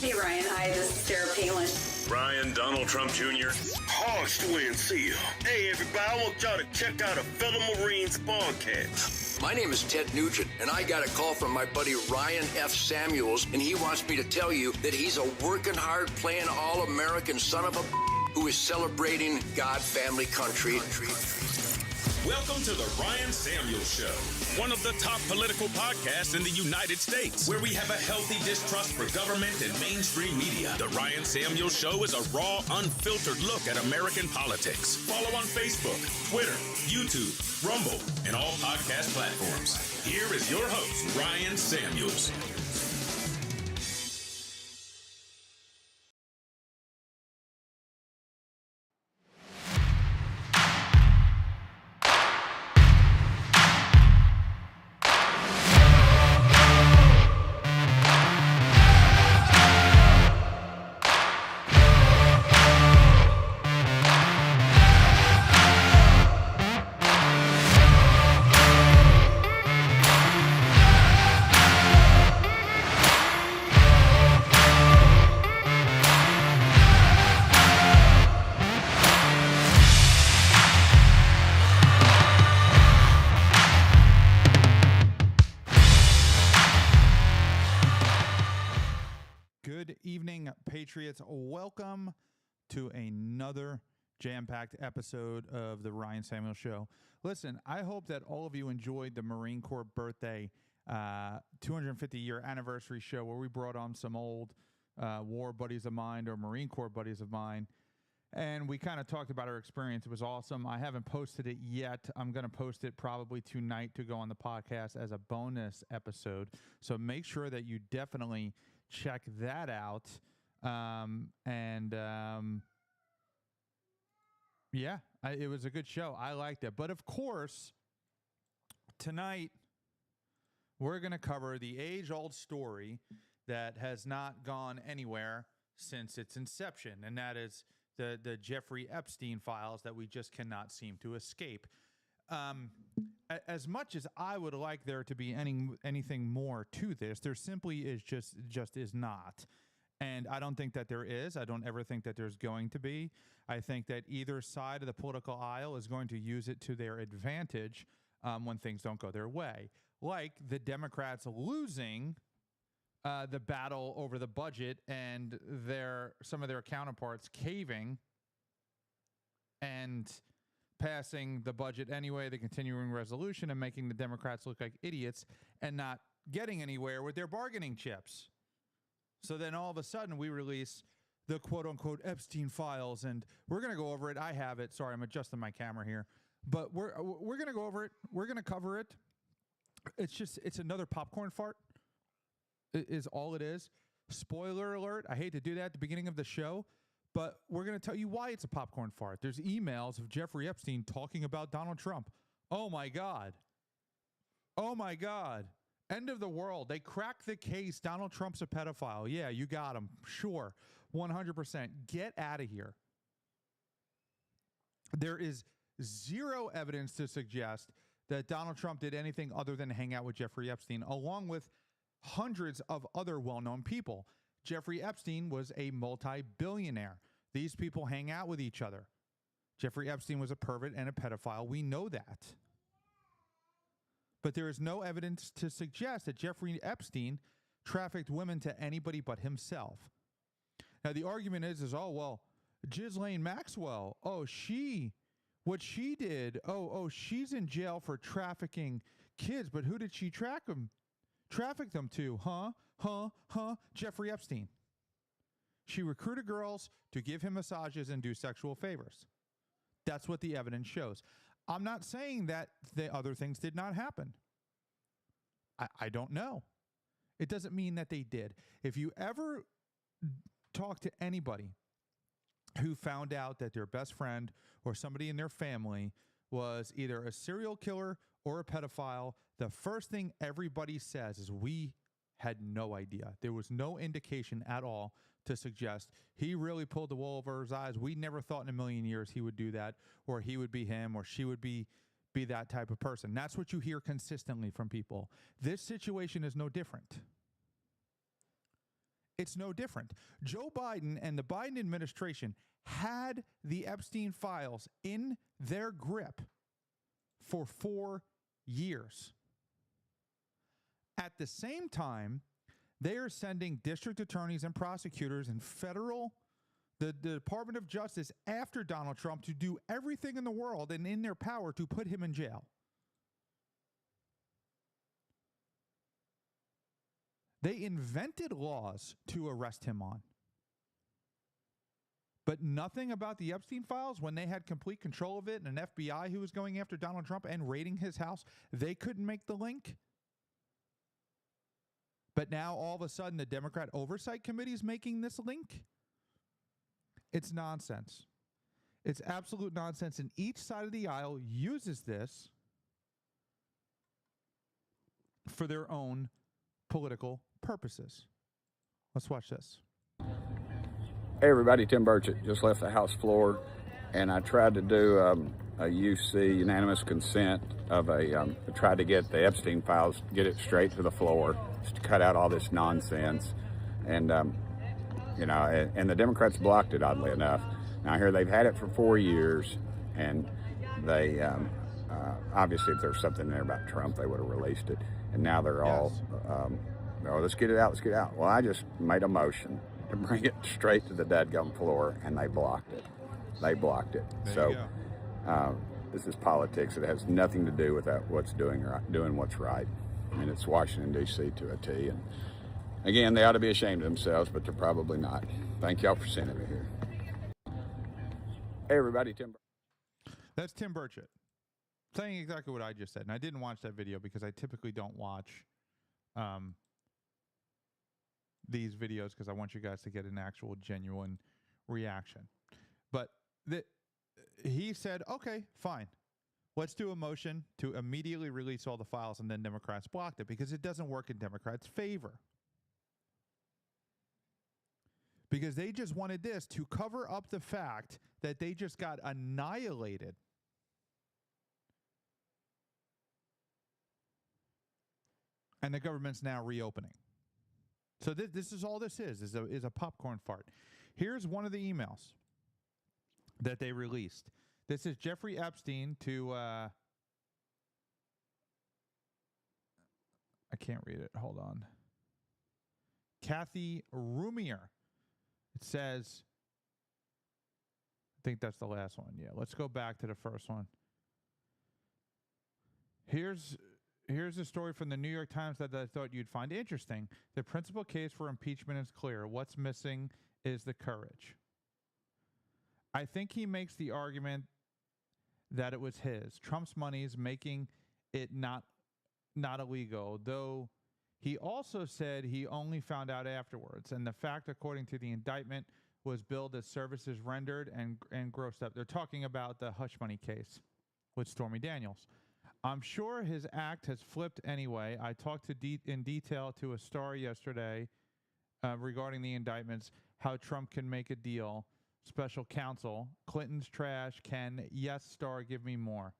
Hey, Ryan. Hi, this is Sarah Palin. Ryan Donald Trump Jr. Harsh to win, see you. Hey, everybody, I want y'all to check out a fellow Marines podcast. My name is Ted Nugent, and I got a call from my buddy Ryan F. Samuels, and he wants me to tell you that he's a working hard, playing all-American son of a who is celebrating God, family, country. Welcome to the Ryan Samuels Show, one of the top political podcasts in the United States, where we have a healthy distrust for government and mainstream media. The Ryan Samuels Show is a raw, unfiltered look at American politics. Follow on Facebook, Twitter, YouTube, Rumble, and all podcast platforms. Here is your host, Ryan Samuels. Good evening, Patriots. Welcome to another jam-packed episode of the Ryan Samuels Show. Listen, I hope that all of you enjoyed the Marine Corps birthday 250-year anniversary show where we brought on some old war buddies of mine or Marine Corps buddies of mine, and we kind of talked about our experience. It was awesome. I haven't posted it yet. I'm going to post it probably tonight to go on the podcast as a bonus episode, so make sure that you definitely check that out. It was a good show. I liked it. But of course, tonight we're going to cover the age-old story that has not gone anywhere since its inception, and that is the Jeffrey Epstein files that we just cannot seem to escape. As much as I would like there to be anything more to this, there simply is just is not. And I don't think that there is. I don't ever think that there's going to be. I think that either side of the political aisle is going to use it to their advantage when things don't go their way. Like the Democrats losing the battle over the budget and some of their counterparts caving and passing the budget anyway, the continuing resolution, and making the Democrats look like idiots and not getting anywhere with their bargaining chips. So then all of a sudden we release the quote-unquote Epstein files, and we're going to go over it. I have it. Sorry, I'm adjusting my camera here. But we're going to go over it. We're going to cover it. It's another popcorn fart is all it is. Spoiler alert. I hate to do that at the beginning of the show, but we're going to tell you why it's a popcorn fart. There's emails of Jeffrey Epstein talking about Donald Trump. Oh, my God. Oh, my God. End of the world. They cracked the case. Donald Trump's a pedophile. Yeah, you got him. Sure. 100%. Get out of here. There is zero evidence to suggest that Donald Trump did anything other than hang out with Jeffrey Epstein, along with hundreds of other well-known people. Jeffrey Epstein was a multi-billionaire. These people hang out with each other. Jeffrey Epstein was a pervert and a pedophile. We know that. But there is no evidence to suggest that Jeffrey Epstein trafficked women to anybody but himself. Now, the argument is oh, well, Ghislaine Maxwell, what she did, she's in jail for trafficking kids, but who did she traffic them to? Jeffrey Epstein. She recruited girls to give him massages and do sexual favors. That's what the evidence shows. I'm not saying that the other things did not happen. I don't know. It doesn't mean that they did. If you ever talk to anybody who found out that their best friend or somebody in their family was either a serial killer or a pedophile, the first thing everybody says is, we had no idea. There was no indication at all to suggest he really pulled the wool over his eyes. We never thought in a million years he would do that, or he would be him, or she would be that type of person. That's what you hear consistently from people. This situation is no different. It's no different. Joe Biden and the Biden administration had the Epstein files in their grip for 4 years. At the same time, they are sending district attorneys and prosecutors and the Department of Justice after Donald Trump to do everything in the world and in their power to put him in jail. They invented laws to arrest him on. But nothing about the Epstein files when they had complete control of it and an FBI who was going after Donald Trump and raiding his house. They couldn't make the link. But now all of a sudden the Democrat Oversight Committee is making this link. It's nonsense. It's absolute nonsense. And each side of the aisle uses this for their own political purposes. Let's watch this. Hey everybody, Tim Burchett. Just left the House floor, and I tried to do a UC, unanimous consent, of tried to get the Epstein files, get it straight to the floor, just to cut out all this nonsense. And, and the Democrats blocked it, oddly enough. Now here they've had it for 4 years, and they, obviously if there's something there about Trump, they would have released it. And now they're all, let's get it out, let's get it out. Well, I just made a motion to bring it straight to the dadgum floor, and they blocked it. They blocked it. This is politics. It has nothing to do with what's doing what's right. I mean, it's Washington, D.C. to a T. And again, they ought to be ashamed of themselves, but they're probably not. Thank y'all for sending me here. Hey, everybody, Tim. That's Tim Burchett saying exactly what I just said. And I didn't watch that video because I typically don't watch these videos because I want you guys to get an actual genuine reaction. But he said, okay, fine. Let's do a motion to immediately release all the files, and then Democrats blocked it because it doesn't work in Democrats' favor. Because they just wanted this to cover up the fact that they just got annihilated. And the government's now reopening. So this is all this is a popcorn fart. Here's one of the emails that they released. This is Jeffrey Epstein to, I can't read it. Hold on. Kathy Rumier. It says, I think that's the last one. Yeah, let's go back to the first one. Here's a story from the New York Times that I thought you'd find interesting. The principal case for impeachment is clear. What's missing is the courage. I think he makes the argument that it was his. Trump's money is making it not illegal, though he also said he only found out afterwards. And the fact, according to the indictment, was billed as services rendered and grossed up. They're talking about the hush money case with Stormy Daniels. I'm sure his act has flipped anyway. I talked in detail to a star yesterday regarding the indictments, how Trump can make a deal. Special counsel, Clinton's trash, can, yes, star, give me more.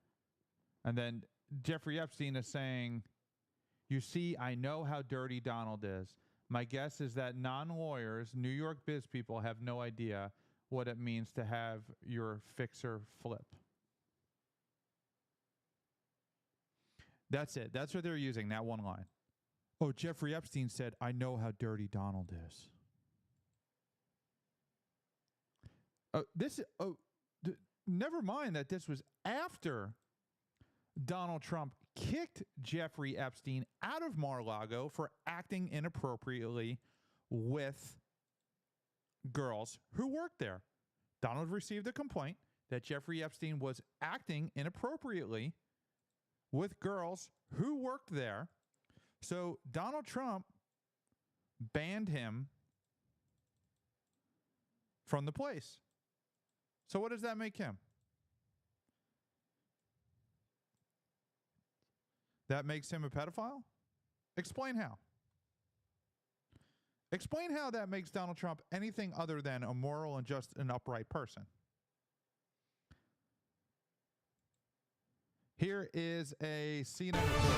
And then Jeffrey Epstein is saying, you see, I know how dirty Donald is. My guess is that non-lawyers, New York biz people, have no idea what it means to have your fixer flip. That's it. That's what they're using, that one line. Oh, Jeffrey Epstein said, I know how dirty Donald is. Never mind that this was after Donald Trump kicked Jeffrey Epstein out of Mar-a-Lago for acting inappropriately with girls who worked there. Donald received a complaint that Jeffrey Epstein was acting inappropriately with girls who worked there. So Donald Trump banned him from the place. So what does that make him? That makes him a pedophile? Explain how. Explain how that makes Donald Trump anything other than a moral and just an upright person. Here is a CNN report.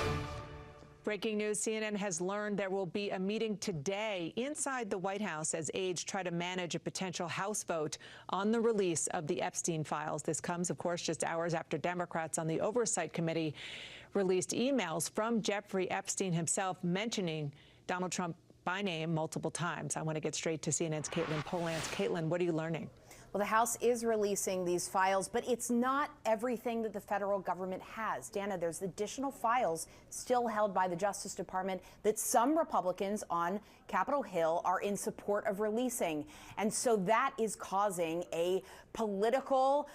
Breaking news, CNN has learned there will be a meeting today inside the White House as aides try to manage a potential House vote on the release of the Epstein files. This comes, of course, just hours after Democrats on the Oversight Committee released emails from Jeffrey Epstein himself mentioning Donald Trump by name multiple times. I want to get straight to CNN's Caitlin Polance. Caitlin, what are you learning? Well, the House is releasing these files, but it's not everything that the federal government has. Dana, there's additional files still held by the Justice Department that some Republicans on Capitol Hill are in support of releasing. And so that is causing a political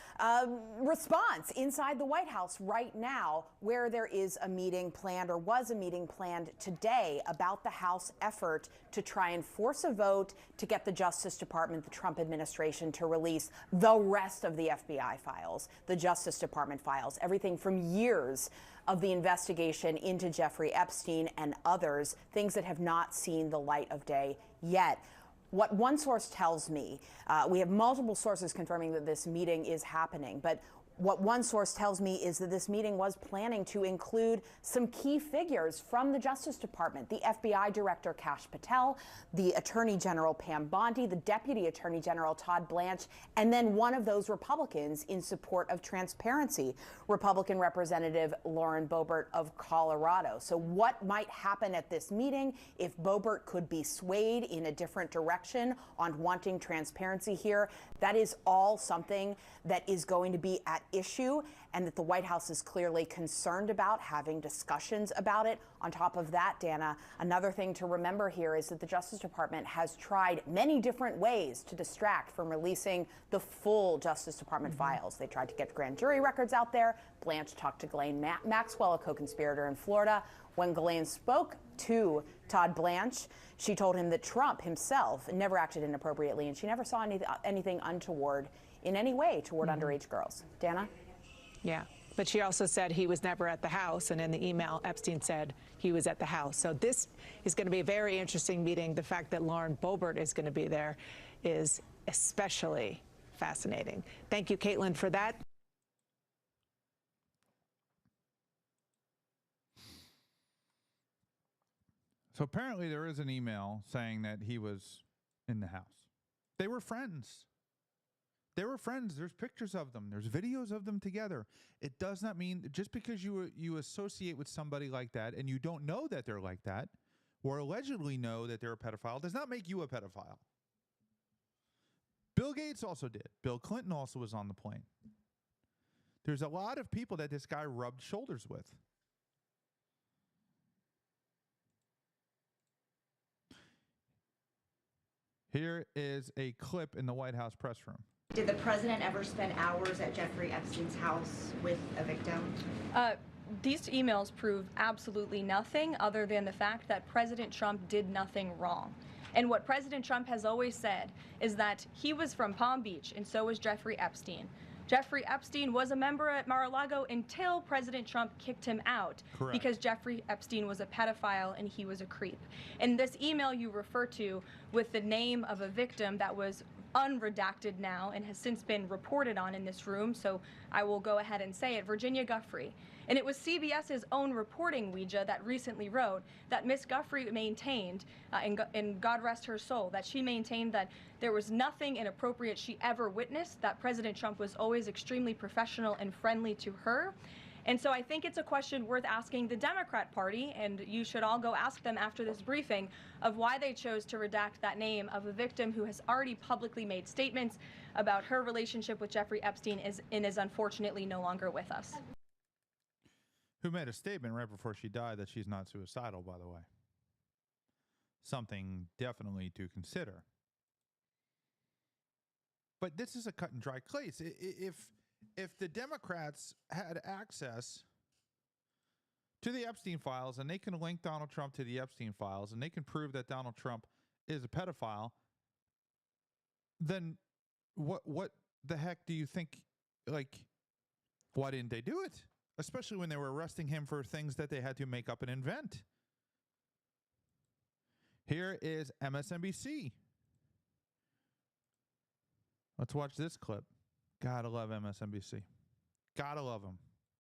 response inside the White House right now, where there is a meeting planned, or was a meeting planned today, about the House effort to try and force a vote to get the Justice Department, the Trump administration, to release the rest of the FBI files, the Justice Department files, everything from years of the investigation into Jeffrey Epstein and others, things that have not seen the light of day yet. What one source tells me, we have multiple sources confirming that this meeting is happening, but what one source tells me is that this meeting was planning to include some key figures from the Justice Department: the FBI Director Kash Patel, the Attorney General Pam Bondi, the Deputy Attorney General Todd Blanche, and then one of those Republicans in support of transparency, Republican Representative Lauren Boebert of Colorado. So what might happen at this meeting if Boebert could be swayed in a different direction on wanting transparency here? That is all something that is going to be at issue, and that the White House is clearly concerned about, having discussions about it. On top of that, Dana, another thing to remember here is that the Justice Department has tried many different ways to distract from releasing the full Justice Department files. They tried to get grand jury records out there. Blanche talked to Ghislaine Maxwell, a co-conspirator in Florida. When Ghislaine spoke to Todd Blanche, she told him that Trump himself never acted inappropriately, and she never saw anything untoward in any way toward underage girls. Dana? Yeah, but she also said he was never at the house, and in the email, Epstein said he was at the house. So this is going to be a very interesting meeting. The fact that Lauren Boebert is going to be there is especially fascinating. Thank you, Caitlin, for that. So apparently there is an email saying that he was in the house. They were friends. They were friends. There's pictures of them. There's videos of them together. It does not mean, just because you associate with somebody like that and you don't know that they're like that, or allegedly know that they're a pedophile, does not make you a pedophile. Bill Gates also did. Bill Clinton also was on the plane. There's a lot of people that this guy rubbed shoulders with. Here is a clip in the White House press room. Did the president ever spend hours at Jeffrey Epstein's house with a victim? These emails prove absolutely nothing other than the fact that President Trump did nothing wrong. And what President Trump has always said is that he was from Palm Beach, and so was Jeffrey Epstein. Jeffrey Epstein was a member at Mar-a-Lago until President Trump kicked him out. Correct. Because Jeffrey Epstein was a pedophile and he was a creep. And this email you refer to with the name of a victim that was unredacted now and has since been reported on in this room, so I will go ahead and say it, Virginia Giuffre. And it was CBS's own reporting, Ouija, that recently wrote that Miss Giuffre maintained, and God rest her soul, that she maintained that there was nothing inappropriate she ever witnessed, that President Trump was always extremely professional and friendly to her. And so I think it's a question worth asking the Democrat Party, and you should all go ask them after this briefing, of why they chose to redact that name of a victim who has already publicly made statements about her relationship with Jeffrey Epstein and is unfortunately no longer with us. Who made a statement right before she died that she's not suicidal, by the way. Something definitely to consider. But this is a cut and dry case. If the Democrats had access to the Epstein files and they can link Donald Trump to the Epstein files and they can prove that Donald Trump is a pedophile, then what the heck do you think, like, why didn't they do it? Especially when they were arresting him for things that they had to make up and invent. Here is MSNBC. Let's watch this clip. Gotta love MSNBC. Gotta love them.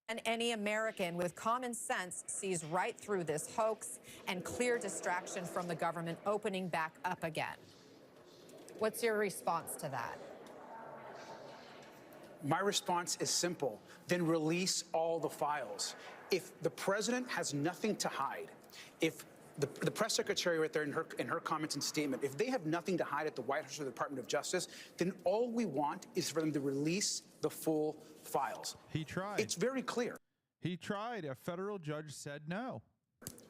And any American with common sense sees right through this hoax and clear distraction from the government opening back up again. What's your response to that? My response is simple. Then release all the files. If the president has nothing to hide, if the press secretary right there in her comments and statement, if they have nothing to hide at the White House or the Department of Justice, then all we want is for them to release the full files. He tried. It's very clear. He tried. A federal judge said no.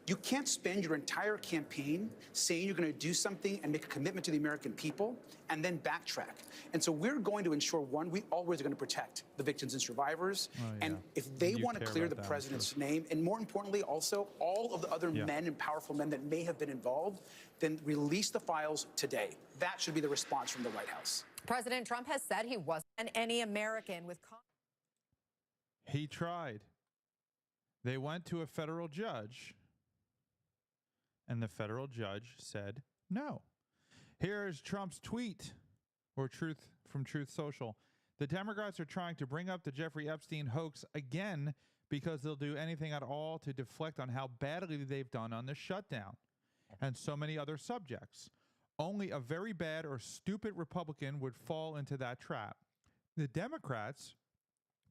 You can't spend your entire campaign saying you're going to do something and make a commitment to the American people and then backtrack. And so we're going to ensure, one, we always are going to protect the victims and survivors. And if they want to clear the president's name, and more importantly, also all of the other men and powerful men that may have been involved, then release the files today. That should be the response from the White House. President Trump has said he wasn't any American with. He tried. They went to a federal judge, and the federal judge said no. Here is Trump's tweet, or Truth from Truth Social. The Democrats are trying to bring up the Jeffrey Epstein hoax again because they'll do anything at all to deflect on how badly they've done on the shutdown and so many other subjects. Only a very bad or stupid Republican would fall into that trap. The Democrats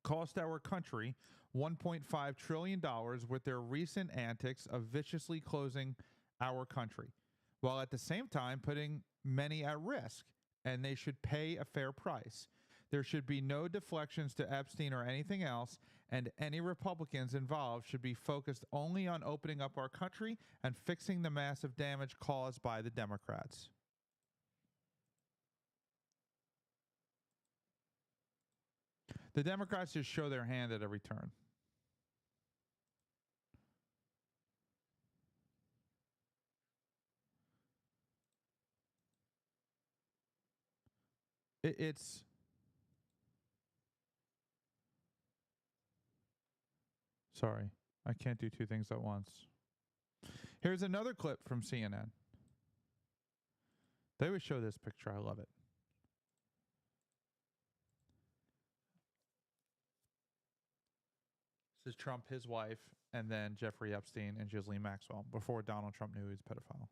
cost our country $1.5 trillion with their recent antics of viciously closing our country, while at the same time putting many at risk, and they should pay a fair price. There should be no deflections to Epstein or anything else, and any Republicans involved should be focused only on opening up our country and fixing the massive damage caused by the Democrats. The Democrats just show their hand at every turn. It's sorry, I can't do two things at once. Here's another clip from CNN. They always show this picture. I love it. This is Trump, his wife, and then Jeffrey Epstein and Ghislaine Maxwell before Donald Trump knew he was a pedophile.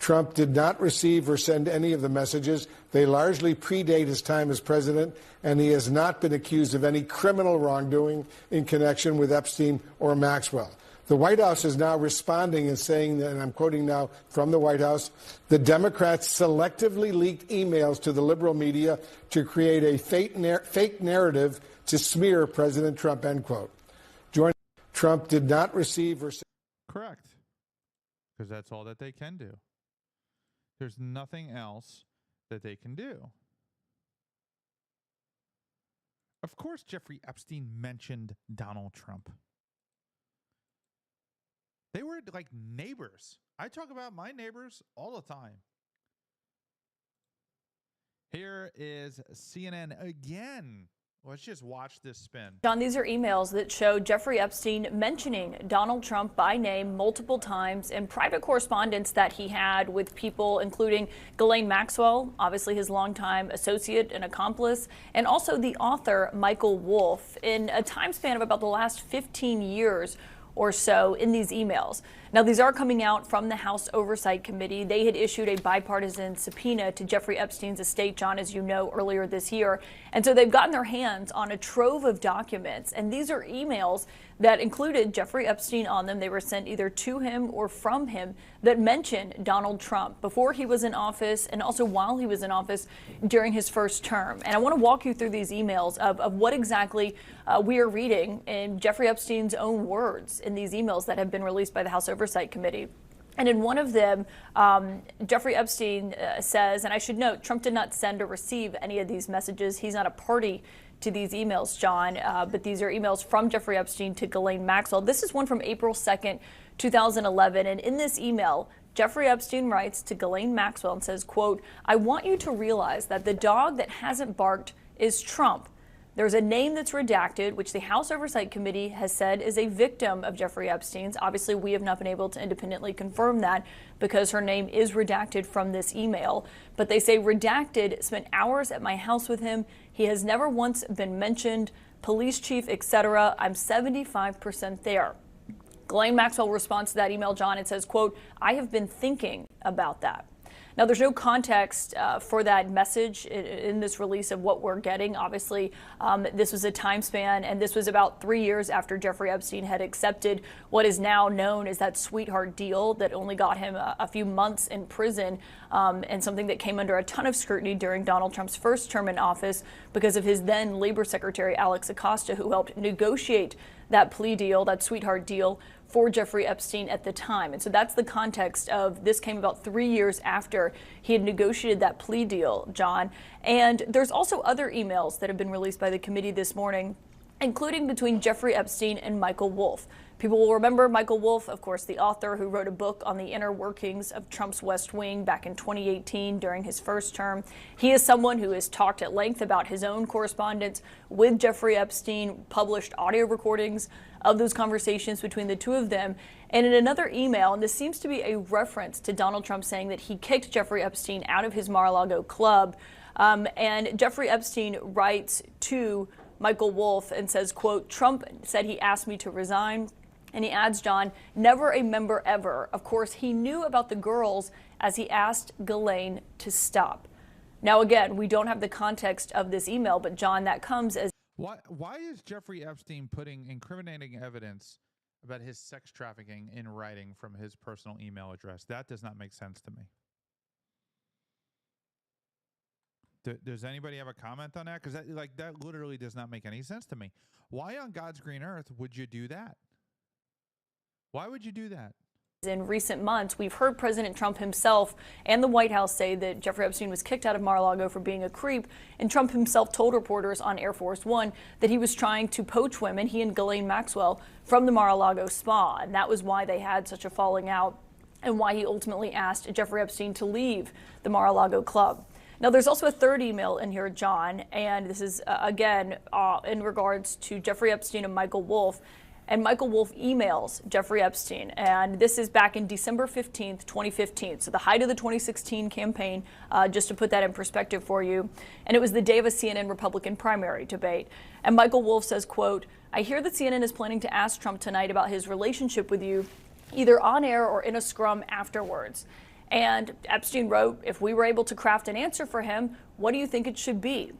Trump did not receive or send any of the messages. They largely predate his time as president, and he has not been accused of any criminal wrongdoing in connection with Epstein or Maxwell. The White House is now responding and saying that, and I'm quoting now from the White House, the Democrats selectively leaked emails to the liberal media to create a fake narrative to smear President Trump, end quote. Trump did not receive or send. Correct. Because that's all that they can do. There's nothing else that they can do. Of course, Jeffrey Epstein mentioned Donald Trump. They were like neighbors. I talk about my neighbors all the time. Here is CNN again. Let's just watch this spin. John, these are emails that show Jeffrey Epstein mentioning Donald Trump by name multiple times in private correspondence that he had with people, including Ghislaine Maxwell, obviously his longtime associate and accomplice, and also the author Michael Wolff, in a time span of about the last 15 years or so in these emails. Now, these are coming out from the House Oversight Committee. They had issued a bipartisan subpoena to Jeffrey Epstein's estate, John, as you know, earlier this year. And so they've gotten their hands on a trove of documents. And these are emails that included Jeffrey Epstein on them. They were sent either to him or from him that mentioned Donald Trump before he was in office and also while he was in office during his first term. And I want to walk you through these emails of what exactly we are reading in Jeffrey Epstein's own words in these emails that have been released by the House Oversight Committee. And in one of them, Jeffrey Epstein says, and I should note, Trump did not send or receive any of these messages. He's not a party to these emails, John, but these are emails from Jeffrey Epstein to Ghislaine Maxwell. This is one from April 2nd, 2011. And in this email, Jeffrey Epstein writes to Ghislaine Maxwell and says, quote, I want you to realize that the dog that hasn't barked is Trump. There's a name that's redacted, which the House Oversight Committee has said is a victim of Jeffrey Epstein's. Obviously, we have not been able to independently confirm that because her name is redacted from this email. But they say redacted spent hours at my house with him. He has never once been mentioned. Police chief, etc. I'm 75% there. Ghislaine Maxwell responds to that email, John, and says, quote, I have been thinking about that. Now, there's no context for that message in this release of what we're getting. Obviously, this was a time span, and this was about 3 years after Jeffrey Epstein had accepted what is now known as that sweetheart deal that only got him a few months in prison, and something that came under a ton of scrutiny during Donald Trump's first term in office because of his then Labor Secretary Alex Acosta, who helped negotiate that plea deal, that sweetheart deal, for Jeffrey Epstein at the time. And so that's the context of this came about 3 years after he had negotiated that plea deal, John. And there's also other emails that have been released by the committee this morning, including between Jeffrey Epstein and Michael Wolff. People will remember Michael Wolff, of course, the author who wrote a book on the inner workings of Trump's West Wing back in 2018 during his first term. He is someone who has talked at length about his own correspondence with Jeffrey Epstein, published audio recordings of those conversations between the two of them. And in another email, and this seems to be a reference to Donald Trump saying that he kicked Jeffrey Epstein out of his Mar-a-Lago club. And Jeffrey Epstein writes to Michael Wolff and says, quote, Trump said he asked me to resign. And he adds, John, never a member ever. Of course, he knew about the girls as he asked Ghislaine to stop. Now, again, we don't have the context of this email, but John, that comes as Why is Jeffrey Epstein putting incriminating evidence about his sex trafficking in writing from his personal email address? That does not make sense to me. Does anybody have a comment on that? Because that literally does not make any sense to me. Why on God's green earth would you do that? Why would you do that? In recent months, we've heard President Trump himself and the White House say that Jeffrey Epstein was kicked out of Mar-a-Lago for being a creep, and Trump himself told reporters on Air Force One that he was trying to poach women, he and Ghislaine Maxwell, from the Mar-a-Lago spa, and that was why they had such a falling out and why he ultimately asked Jeffrey Epstein to leave the Mar-a-Lago club. Now, there's also a third email in here, John, and this is, again, in regards to Jeffrey Epstein and Michael Wolff. And Michael Wolff emails Jeffrey Epstein, and this is back in December 15th, 2015, so the height of the 2016 campaign, just to put that in perspective for you. And it was the day of a CNN Republican primary debate. And Michael Wolff says, quote, I hear that CNN is planning to ask Trump tonight about his relationship with you, either on air or in a scrum afterwards. And Epstein wrote, if we were able to craft an answer for him, what do you think it should be?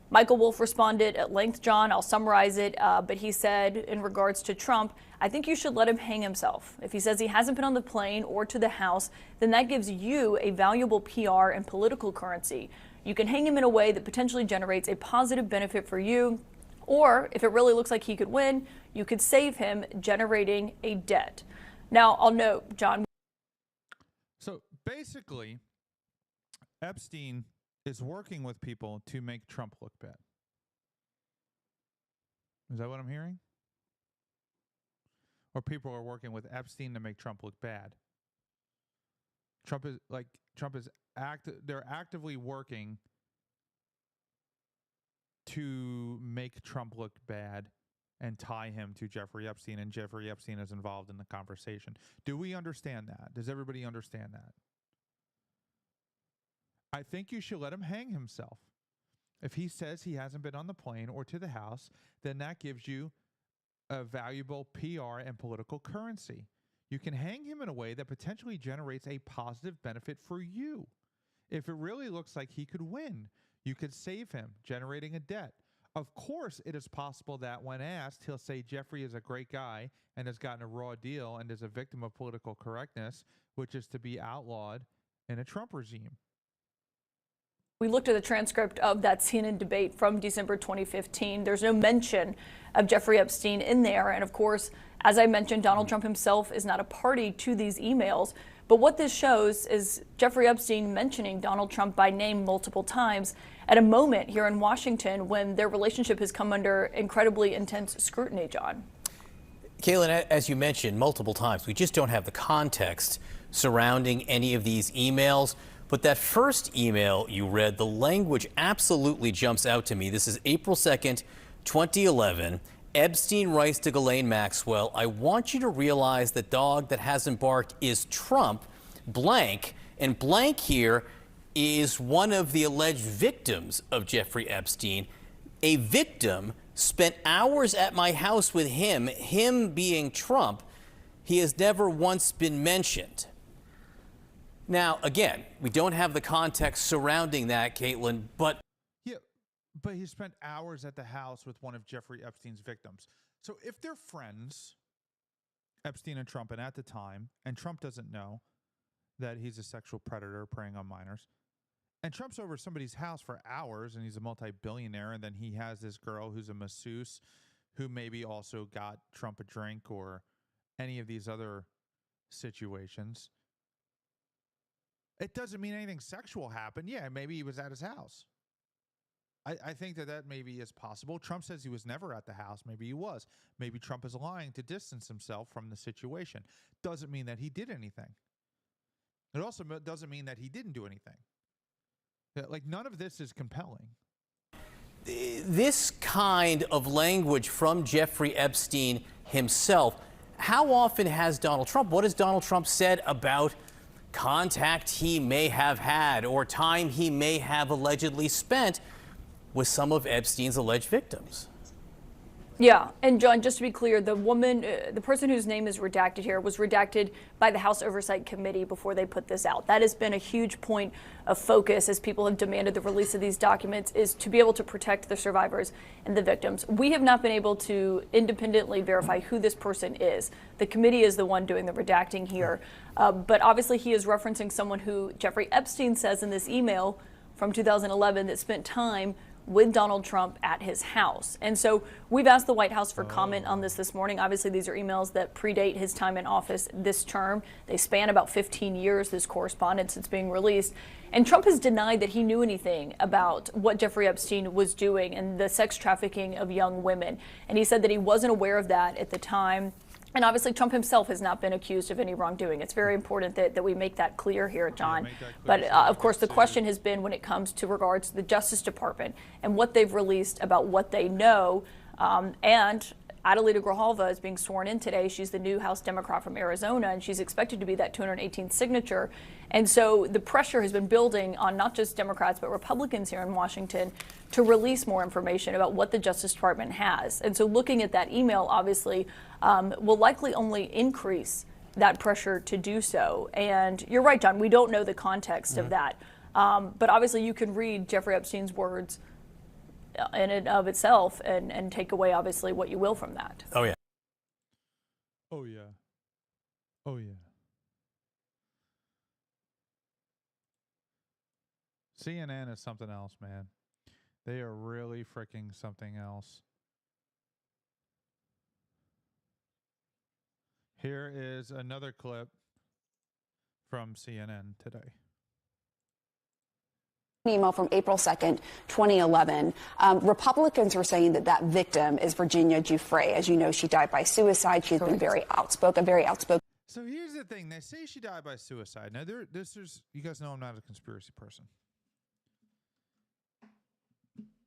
Michael Wolff responded at length, John. I'll summarize it, but he said in regards to Trump, I think you should let him hang himself. If he says he hasn't been on the plane or to the House, then that gives you a valuable PR and political currency. You can hang him in a way that potentially generates a positive benefit for you, or if it really looks like he could win, you could save him generating a debt. Now, I'll note, John. So basically, Epstein is working with people to make Trump look bad. Is that what I'm hearing? Or people are working with Epstein to make Trump look bad? They're actively working to make Trump look bad and tie him to Jeffrey Epstein, and Jeffrey Epstein is involved in the conversation. Do we understand that? Does everybody understand that? I think you should let him hang himself. If he says he hasn't been on the plane or to the House, then that gives you a valuable PR and political currency. You can hang him in a way that potentially generates a positive benefit for you. If it really looks like he could win, you could save him, generating a debt. Of course, it is possible that when asked, he'll say Jeffrey is a great guy and has gotten a raw deal and is a victim of political correctness, which is to be outlawed in a Trump regime. We looked at the transcript of that CNN debate from December 2015. There's no mention of Jeffrey Epstein in there. And of course, as I mentioned, Donald Trump himself is not a party to these emails. But what this shows is Jeffrey Epstein mentioning Donald Trump by name multiple times at a moment here in Washington when their relationship has come under incredibly intense scrutiny, John. Kaylin, as you mentioned multiple times, we just don't have the context surrounding any of these emails. But that first email you read, the language absolutely jumps out to me. This is April 2nd, 2011. Epstein writes to Ghislaine Maxwell, I want you to realize the dog that hasn't barked is Trump, blank. And blank here is one of the alleged victims of Jeffrey Epstein. A victim spent hours at my house with him being Trump. He has never once been mentioned. Now, again, we don't have the context surrounding that, Caitlin, but... Yeah, but he spent hours at the house with one of Jeffrey Epstein's victims. So if they're friends, Epstein and Trump, and at the time, and Trump doesn't know that he's a sexual predator preying on minors, and Trump's over somebody's house for hours, and he's a multi-billionaire, and then he has this girl who's a masseuse who maybe also got Trump a drink or any of these other situations... It doesn't mean anything sexual happened. Yeah, maybe he was at his house. I think that maybe is possible. Trump says he was never at the house. Maybe he was. Maybe Trump is lying to distance himself from the situation. Doesn't mean that he did anything. It also doesn't mean that he didn't do anything. Like, none of this is compelling. This kind of language from Jeffrey Epstein himself, how often has Donald Trump, what has Donald Trump said about contact he may have had or time he may have allegedly spent with some of Epstein's alleged victims? Yeah, and John, just to be clear, the woman, the person whose name is redacted here was redacted by the House Oversight Committee before they put this out. That has been a huge point of focus as people have demanded the release of these documents, is to be able to protect the survivors and the victims. We have not been able to independently verify who this person is. The committee is the one doing the redacting here. But obviously he is referencing someone who Jeffrey Epstein says in this email from 2011 that spent time with Donald Trump at his house. And so we've asked the White House for comment on this morning. Obviously, these are emails that predate his time in office this term. They span about 15 years, this correspondence that's being released. And Trump has denied that he knew anything about what Jeffrey Epstein was doing and the sex trafficking of young women. And he said that he wasn't aware of that at the time. And obviously, Trump himself has not been accused of any wrongdoing. It's very important that we make that clear here, John. But of course, the question has been when it comes to regards to the Justice Department and what they've released about what they know. And Adelita Grijalva is being sworn in today. She's the new House Democrat from Arizona, and she's expected to be that 218th signature. And so the pressure has been building on not just Democrats, but Republicans here in Washington to release more information about what the Justice Department has. And so looking at that email, obviously, will likely only increase that pressure to do so. And you're right, John, we don't know the context of that. But obviously you can read Jeffrey Epstein's words in and of itself and take away, obviously, what you will from that. Oh, yeah. Oh, yeah. Oh, yeah. CNN is something else, man. They are really freaking something else. Here is another clip from CNN today. Email from April 2nd, 2011. Republicans were saying that victim is Virginia Giuffre. As you know, she died by suicide. She's been very outspoken. So here's the thing. They say she died by suicide. Now, there's you guys know I'm not a conspiracy person.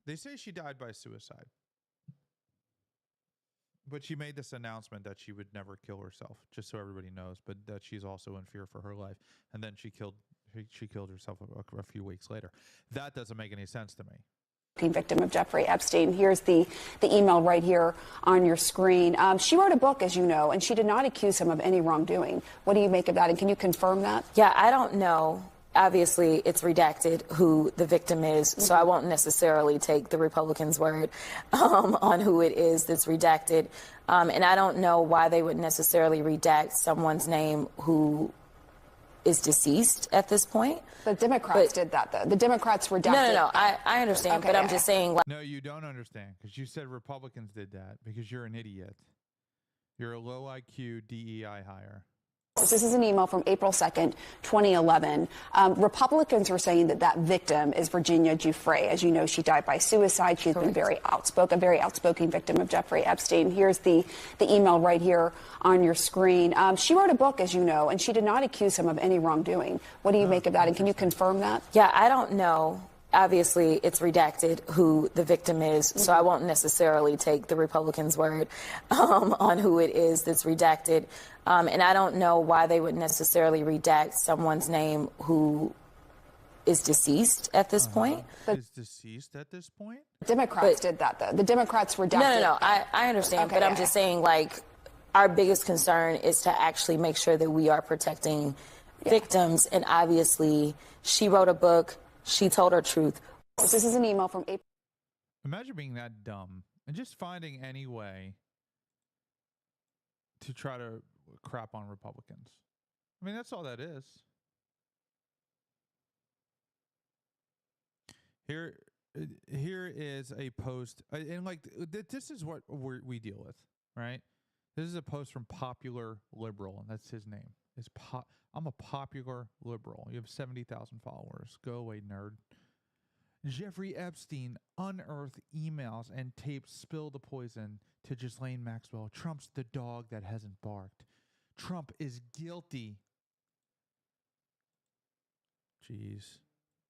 They say she died by suicide. But she made this announcement that she would never kill herself, just so everybody knows, but that she's also in fear for her life. And then she killed herself a few weeks later. That doesn't make any sense to me. Victim of Jeffrey Epstein. Here's the email right here on your screen. She wrote a book, as you know, and she did not accuse him of any wrongdoing. What do you make of that? And can you confirm that? Yeah, I don't know. Obviously, it's redacted who the victim is, so I won't necessarily take the Republicans' word on who it is that's redacted. And I don't know why they would necessarily redact someone's name who is deceased at this point. The Democrats did that, though. The Democrats redacted. No. I understand, okay, but I'm just saying. No, you don't understand, because you said Republicans did that because you're an idiot. You're a low IQ DEI hire. This is an email from April 2nd, 2011. Republicans were saying that that victim is Virginia Giuffre. As you know, she died by suicide. She's been very outspoken victim of Jeffrey Epstein. Here's the email right here on your screen. She wrote a book, as you know, and she did not accuse him of any wrongdoing. What do you make of that, and can you confirm that? Yeah, I don't know. Obviously, it's redacted who the victim is, so I won't necessarily take the Republicans' word on who it is that's redacted. And I don't know why they would necessarily redact someone's name who is deceased at this point. Is deceased at this point? Democrats did that, though. The Democrats redacted. No. I understand, Okay, but I'm yeah. just saying, like, our biggest concern is to actually make sure that we are protecting victims. And obviously, she wrote a book. She told her truth. This is an email from April. Imagine being that dumb and just finding any way to try to crap on Republicans. I mean, that's all that is. Here is a post, and like this is what we deal with, right? This is a post from Popular Liberal, and that's his name. I'm a popular liberal. You have 70,000 followers. Go away, nerd. Jeffrey Epstein unearthed emails and tapes spill the poison to Ghislaine Maxwell. Trump's the dog that hasn't barked. Trump is guilty. Jeez.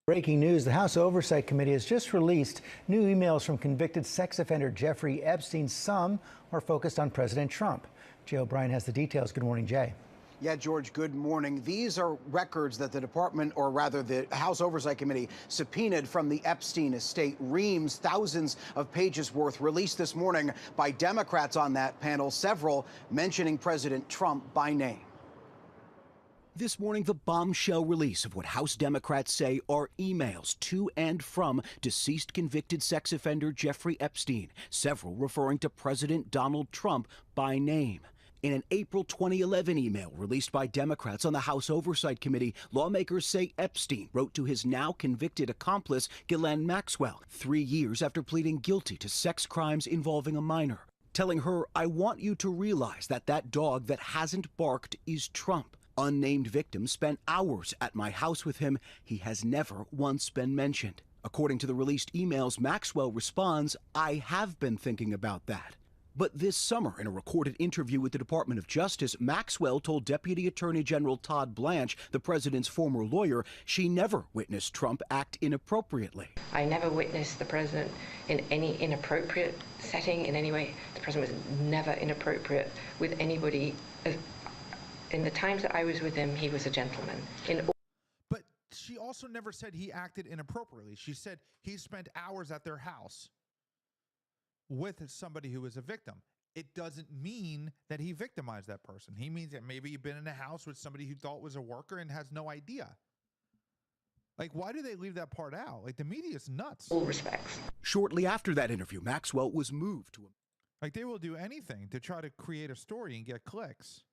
Breaking news, the House Oversight Committee has just released new emails from convicted sex offender Jeffrey Epstein. Some are focused on President Trump. Jay O'Brien has the details. Good morning, Jay. Yeah, George, good morning. These are records that the department, or rather the House Oversight Committee, subpoenaed from the Epstein estate. Reams, thousands of pages worth, released this morning by Democrats on that panel, several mentioning President Trump by name. This morning, the bombshell release of what House Democrats say are emails to and from deceased convicted sex offender Jeffrey Epstein, several referring to President Donald Trump by name. In an April 2011 email released by Democrats on the House Oversight Committee, lawmakers say Epstein wrote to his now convicted accomplice, Ghislaine Maxwell, 3 years after pleading guilty to sex crimes involving a minor, telling her, "I want you to realize that that dog that hasn't barked is Trump. Unnamed victim spent hours at my house with him. He has never once been mentioned." According to the released emails, Maxwell responds, "I have been thinking about that." But this summer, in a recorded interview with the Department of Justice, Maxwell told Deputy Attorney General Todd Blanche, the president's former lawyer, she never witnessed Trump act inappropriately. I never witnessed the president in any inappropriate setting in any way. The president was never inappropriate with anybody. In the times that I was with him, he was a gentleman. But she also never said he acted inappropriately. She said he spent hours at their house with somebody who was a victim. It doesn't mean that he victimized that person. He means that maybe you've been in a house with somebody who thought was a worker and has no idea. Like, why do they leave that part out? Like, the media is nuts. All respects. Shortly after that interview, Maxwell was moved to Like, they will do anything to try to create a story and get clicks.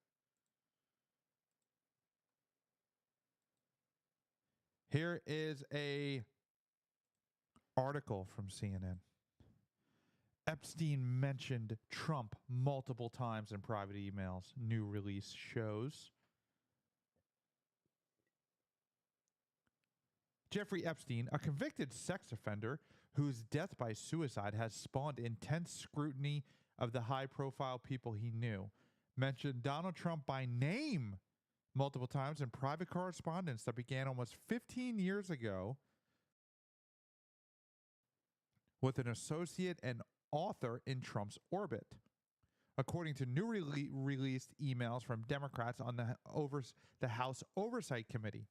Here is a article from CNN. Epstein mentioned Trump multiple times in private emails, new release shows. Jeffrey Epstein, a convicted sex offender whose death by suicide has spawned intense scrutiny of the high-profile people he knew, mentioned Donald Trump by name multiple times in private correspondence that began almost 15 years ago with an associate and author in Trump's orbit. According to new released emails from Democrats on the House Oversight Committee.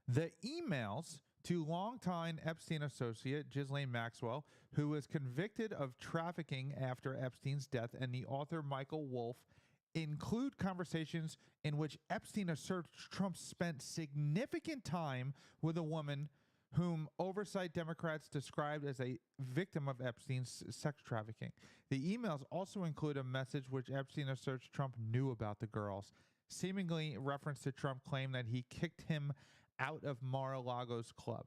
The emails to longtime Epstein associate Ghislaine Maxwell, who was convicted of trafficking after Epstein's death, and the author Michael Wolff, include conversations in which Epstein asserts Trump spent significant time with a woman whom oversight Democrats described as a victim of Epstein's sex trafficking. The emails also include a message which Epstein asserts Trump knew about the girls, seemingly reference to Trump claim that he kicked him out of Mar-a-Lago's club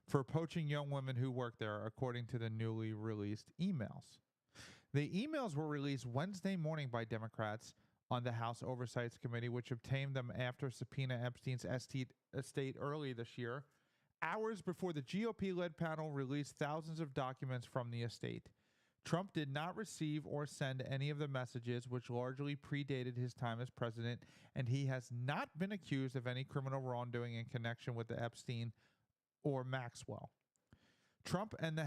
for poaching young women who worked there, according to the newly released emails. The emails were released Wednesday morning by Democrats on the House Oversight Committee, which obtained them after subpoena Epstein's estate early this year, hours before the GOP-led panel released thousands of documents from the estate. Trump did not receive or send any of the messages, which largely predated his time as president, and he has not been accused of any criminal wrongdoing in connection with the Epstein or Maxwell. Trump and the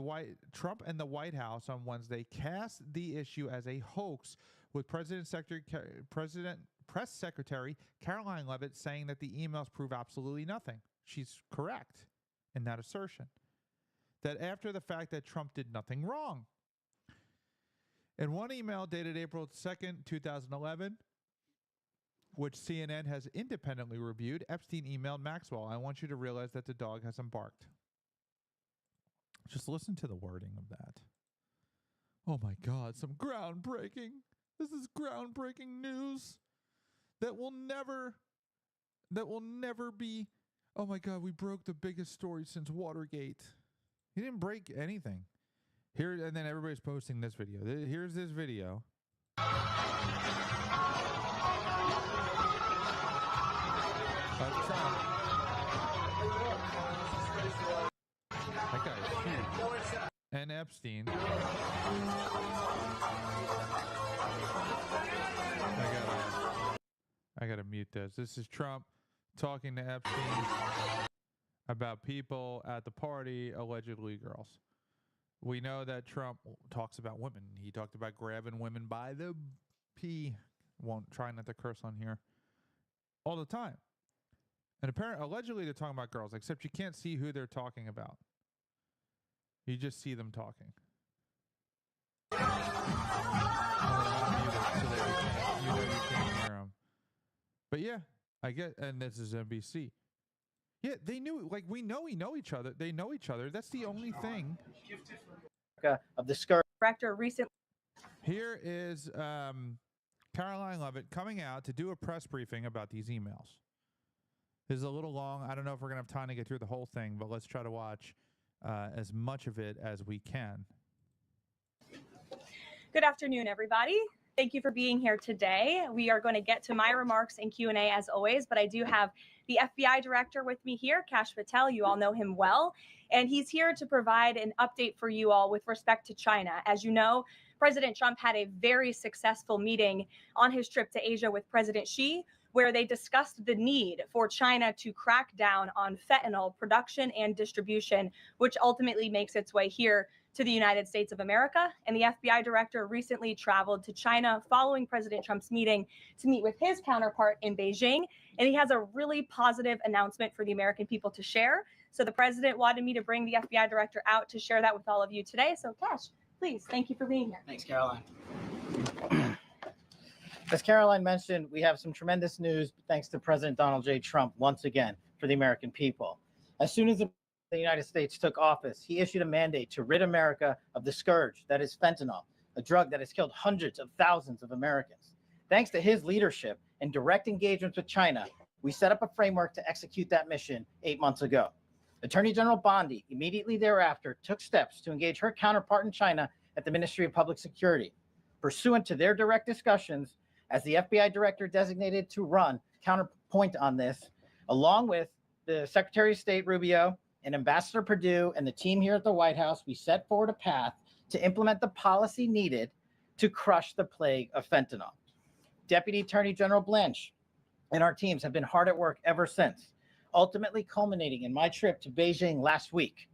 White House on Wednesday cast the issue as a hoax, with Press Secretary Caroline Leavitt saying that the emails prove absolutely nothing. She's correct in that assertion. That after the fact that Trump did nothing wrong. In one email dated April 2nd, 2011, which CNN has independently reviewed, Epstein emailed Maxwell, "I want you to realize that the dog hasn't barked." Just listen to the wording of that. Oh my God, some groundbreaking. This is groundbreaking news that will never be. Oh my God, we broke the biggest story since Watergate. He didn't break anything. Here, and then everybody's posting this video. Here's this video. Of Trump. That guy is huge. And Epstein. I gotta mute this. This is Trump talking to Epstein about people at the party, allegedly girls. We know that Trump talks about women. He talked about grabbing women by the pee. Won't try not to curse on here. All the time. And apparently, allegedly, they're talking about girls, except you can't see who they're talking about. You just see them talking. You can't hear them. But yeah, I get, and this is NBC. Yeah, they knew, like, we know each other. They know each other. That's the only thing. Of the skirt. Director recently. Here is Caroline Leavitt coming out to do a press briefing about these emails. This is a little long. I don't know if we're going to have time to get through the whole thing, but let's try to watch as much of it as we can. Good afternoon, everybody. Thank you for being here today. We are going to get to my remarks and Q&A as always, but I do have the FBI director with me here, Kash Patel. You all know him well, and he's here to provide an update for you all with respect to China. As you know, President Trump had a very successful meeting on his trip to Asia with President Xi, where they discussed the need for China to crack down on fentanyl production and distribution, which ultimately makes its way here to the United States of America. And the FBI director recently traveled to China following President Trump's meeting to meet with his counterpart in Beijing. And he has a really positive announcement for the American people to share. So the president wanted me to bring the FBI director out to share that with all of you today. So Kash, please, thank you for being here. Thanks, Caroline. As Caroline mentioned, we have some tremendous news thanks to President Donald J. Trump once again for the American people. As soon as the United States took office, he issued a mandate to rid America of the scourge that is fentanyl, a drug that has killed hundreds of thousands of Americans. Thanks to his leadership and direct engagements with China, we set up a framework to execute that mission 8 months ago. Attorney General Bondi immediately thereafter took steps to engage her counterpart in China at the Ministry of Public Security. Pursuant to their direct discussions, as the FBI director designated to run counterpoint on this, along with the Secretary of State Rubio and Ambassador Perdue and the team here at the White House, we set forward a path to implement the policy needed to crush the plague of fentanyl. Deputy Attorney General Blanche and our teams have been hard at work ever since, ultimately culminating in my trip to Beijing last week.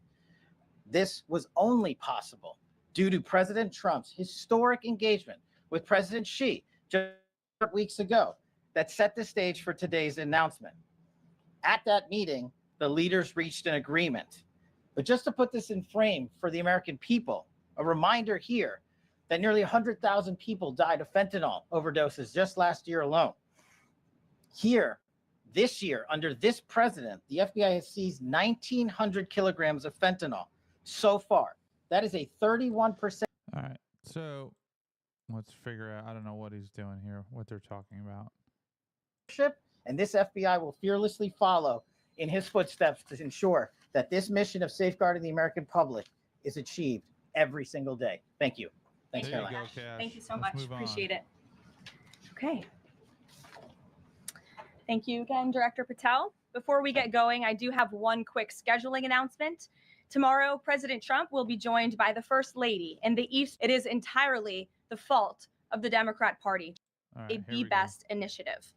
This was only possible due to President Trump's historic engagement with President Xi just weeks ago that set the stage for today's announcement. At that meeting, the leaders reached an agreement. But just to put this in frame for the American people, a reminder here that nearly 100,000 people died of fentanyl overdoses just last year alone. Here, this year, under this president, the FBI has seized 1,900 kilograms of fentanyl so far. That is a 31%. All right, so let's figure out, I don't know what he's doing here, what they're talking about. And this FBI will fearlessly follow in his footsteps to ensure that this mission of safeguarding the American public is achieved every single day. Thank you. Thanks, Caroline. Thank you so much. Appreciate it. Okay. Thank you again, Director Patel. Before we get going, I do have one quick scheduling announcement. Tomorrow, President Trump will be joined by the First Lady in the East. It is entirely the fault of the Democrat Party, a Be Best initiative.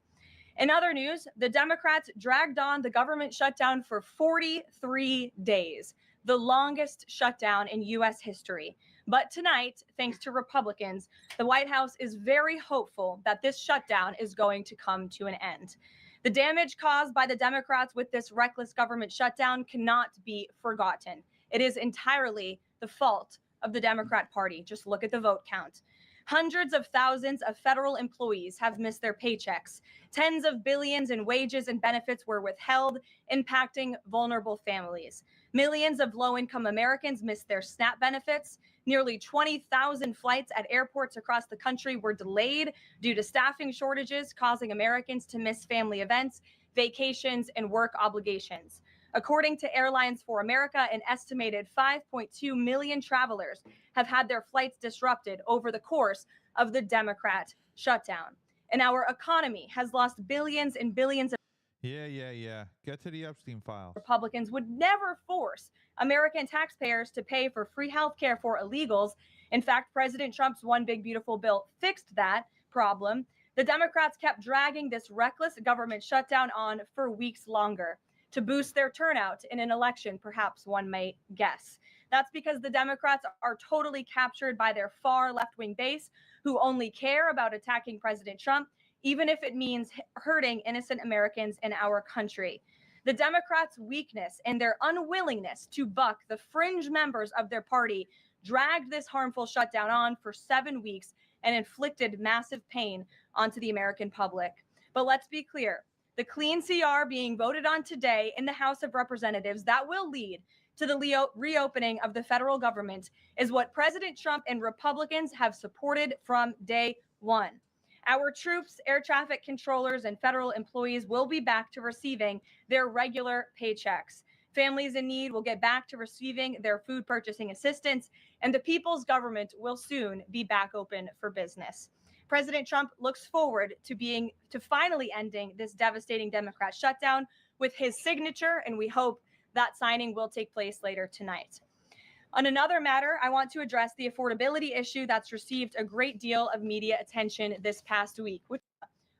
In other news, the Democrats dragged on the government shutdown for 43 days, the longest shutdown in U.S. history. But tonight, thanks to Republicans, the White House is very hopeful that this shutdown is going to come to an end. The damage caused by the Democrats with this reckless government shutdown cannot be forgotten. It is entirely the fault of the Democrat Party. Just look at the vote count. Hundreds of thousands of federal employees have missed their paychecks. Tens of billions in wages and benefits were withheld, impacting vulnerable families. Millions of low-income Americans missed their SNAP benefits. Nearly 20,000 flights at airports across the country were delayed due to staffing shortages, causing Americans to miss family events, vacations, and work obligations. According to Airlines for America, an estimated 5.2 million travelers have had their flights disrupted over the course of the Democrat shutdown. And our economy has lost billions and billions of Yeah. Get to the Epstein files. Republicans would never force American taxpayers to pay for free health care for illegals. In fact, President Trump's One Big Beautiful Bill fixed that problem. The Democrats kept dragging this reckless government shutdown on for weeks longer to boost their turnout in an election, perhaps one might guess. That's because the Democrats are totally captured by their far left-wing base, who only care about attacking President Trump, even if it means hurting innocent Americans in our country. The Democrats' weakness and their unwillingness to buck the fringe members of their party dragged this harmful shutdown on for 7 weeks and inflicted massive pain onto the American public. But let's be clear, the clean CR being voted on today in the House of Representatives that will lead to the reopening of the federal government is what President Trump and Republicans have supported from day one. Our troops, air traffic controllers, and federal employees will be back to receiving their regular paychecks. Families in need will get back to receiving their food purchasing assistance, and the people's government will soon be back open for business. President Trump looks forward to finally ending this devastating Democrat shutdown with his signature, and we hope that signing will take place later tonight. On another matter, I want to address the affordability issue that's received a great deal of media attention this past week, which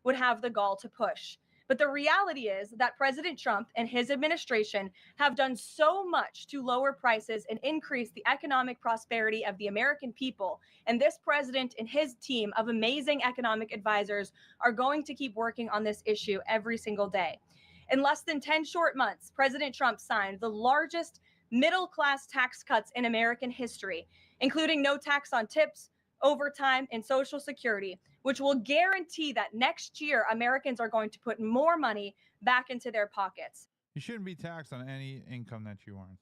would have the gall to push. But the reality is that President Trump and his administration have done so much to lower prices and increase the economic prosperity of the American people. And this president and his team of amazing economic advisors are going to keep working on this issue every single day. In less than 10 short months, President Trump signed the largest middle-class tax cuts in American history, including no tax on tips, overtime, and Social Security, which will guarantee that next year Americans are going to put more money back into their pockets. You shouldn't be taxed on any income that you earn.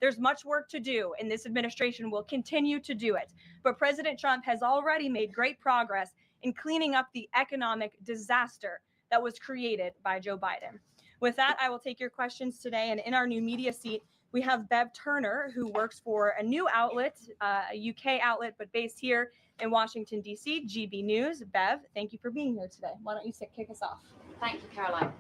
There's much work to do, and this administration will continue to do it. But President Trump has already made great progress in cleaning up the economic disaster that was created by Joe Biden. With that, I will take your questions today. And in our new media seat, we have Bev Turner, who works for a new outlet, a UK outlet, but based here in Washington, D.C., GB News. Bev, thank you for being here today. Why don't you kick us off? Thank you, Caroline.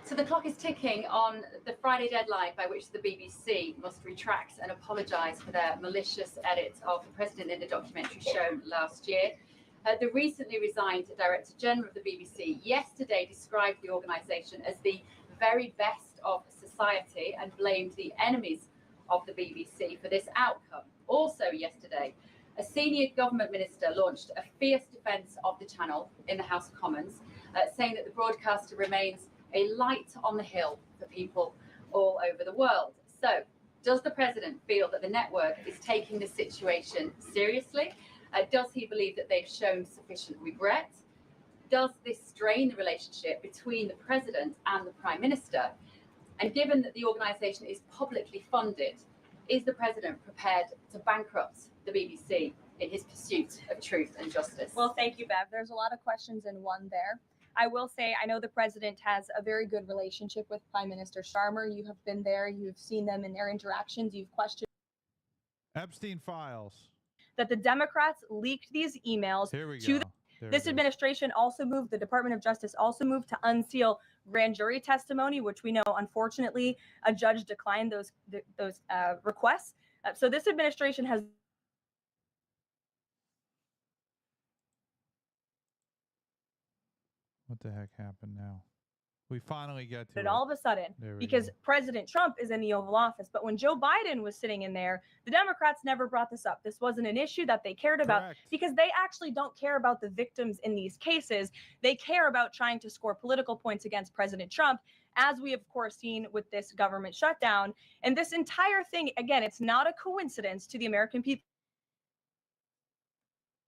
So the clock is ticking on the Friday deadline by which the BBC must retract and apologise for their malicious edit of the president in the documentary shown last year. The recently resigned Director General of the BBC yesterday described the organisation as the very best of society and blamed the enemies of the BBC for this outcome. Also yesterday, a senior government minister launched a fierce defence of the channel in the House of Commons, saying that the broadcaster remains a light on the hill for people all over the world. So, does the president feel that the network is taking the situation seriously? Does he believe that they've shown sufficient regret? Does this strain the relationship between the president and the prime minister? And given that the organisation is publicly funded, is the president prepared to bankrupt the BBC in his pursuit of truth and justice? Well, thank you, Bev. There's a lot of questions in one there. I will say, I know the president has a very good relationship with Prime Minister Sharma. You have been there. You've seen them in their interactions. You've questioned Epstein files. That the Democrats leaked these emails Here we to go. This administration also moved, the Department of Justice also moved to unseal grand jury testimony, which we know, unfortunately, a judge declined those requests. So this administration has What the heck happened now? We finally get to it. all of a sudden because President Trump is in the Oval Office. But when Joe Biden was sitting in there, the Democrats never brought this up. This wasn't an issue that they cared about because they actually don't care about the victims in these cases. They care about trying to score political points against President Trump, as we have, of course, seen with this government shutdown. And this entire thing, again, it's not a coincidence to the American people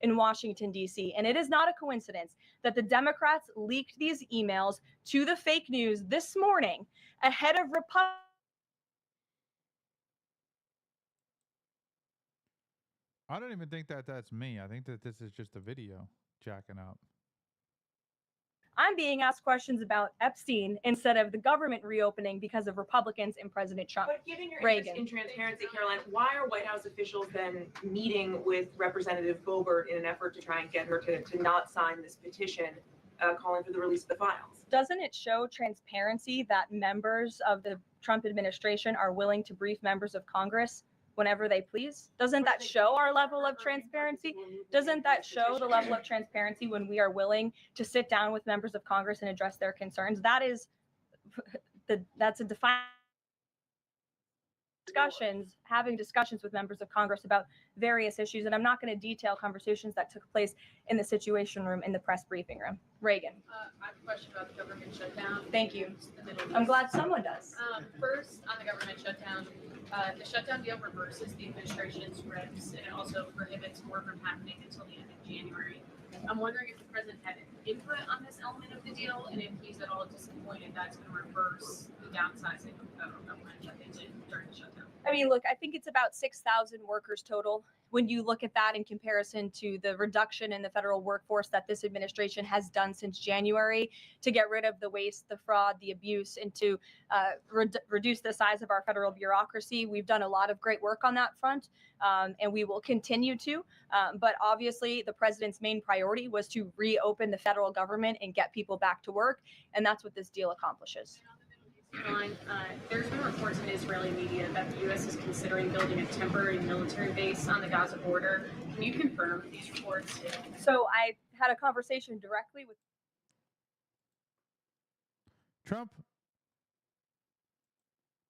in Washington, D.C. And it is not a coincidence that the Democrats leaked these emails to the fake news this morning ahead of Republicans. I don't even think that that's me. I think that this is just a video jacking up. I'm being asked questions about Epstein instead of the government reopening because of Republicans and President Trump. But given your interest in transparency, Caroline, why are White House officials then meeting with Representative Boebert in an effort to try and get her to not sign this petition calling for the release of the files? Doesn't it show transparency that members of the Trump administration are willing to brief members of Congress whenever they please? Doesn't that show our level of transparency? Doesn't that show the level of transparency when we are willing to sit down with members of Congress and address their concerns? That's a defiant having discussions with members of Congress about various issues. And I'm not going to detail conversations that took place in the Situation Room, in the press briefing room. Reagan. I have a question about the government shutdown. Thank you. I'm glad someone does. First, on the government shutdown, the shutdown deal reverses the administration's regs, and it also prohibits more from happening until the end of January. I'm wondering if the president had input on this element of the deal, and if he's at all disappointed that's going to reverse the downsizing of government shutdowns during the shutdown. I mean, look, I think it's about 6,000 workers total. When you look at that in comparison to the reduction in the federal workforce that this administration has done since January to get rid of the waste, the fraud, the abuse, and to reduce the size of our federal bureaucracy, we've done a lot of great work on that front, and we will continue to. But obviously, the president's main priority was to reopen the federal government and get people back to work, and that's what this deal accomplishes. Caroline, there's been reports in Israeli media that the U.S. is considering building a temporary military base on the Gaza border. Can you confirm these reports? So I had a conversation directly with Trump